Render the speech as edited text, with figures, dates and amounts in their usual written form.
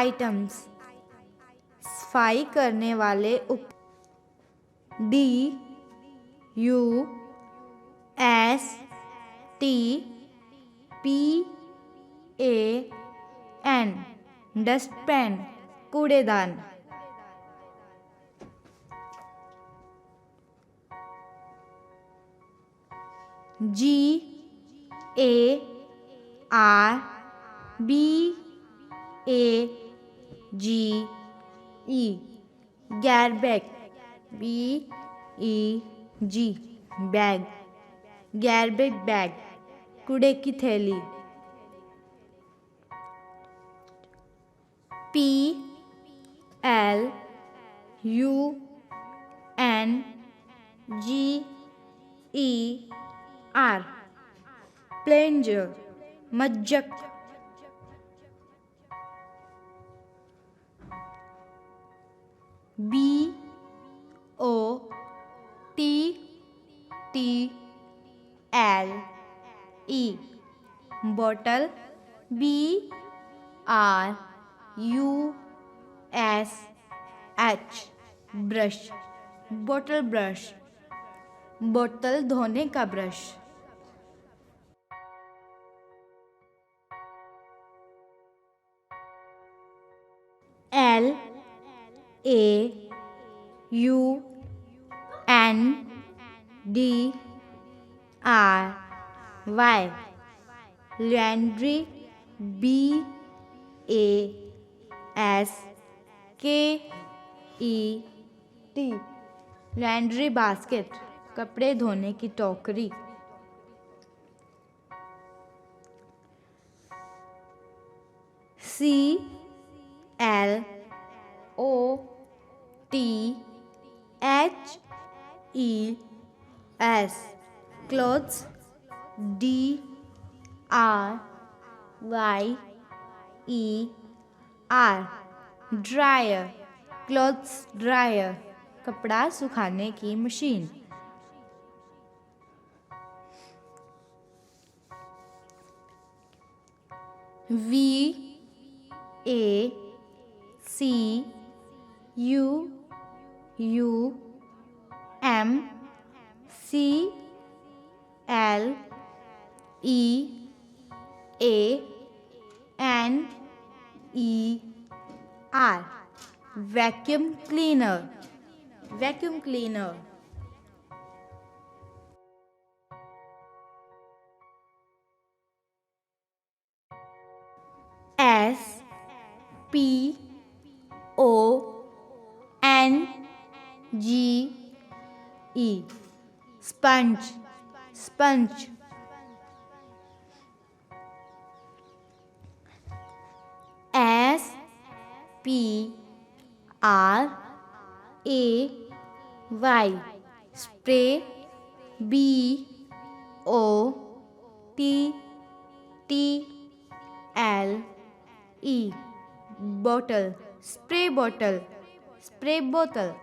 Items, सफाई करने वाले DUSTPAN, डस्टपैन, कूड़ेदान। GARBAGE, garbage, BEG, bag, garbage bag, कूड़े की थैली। PLUNGER, प्लेंजर, मज्जक। BOTTLE, bottle, BRUSH, brush, bottle brush, बोतल धोने का brush. LAUNDRY, laundry, BASKET, laundry basket, कपड़े धोने की टोकरी। CLOTHES, clothes, DRYER, dryer, clothes dryer, कपड़ा सुखाने की machine. vacuum cleaner, vacuum cleaner। SPONGE, sponge, sponge। SPRAY, spray, BOTTLE, bottle, spray bottle, spray bottle।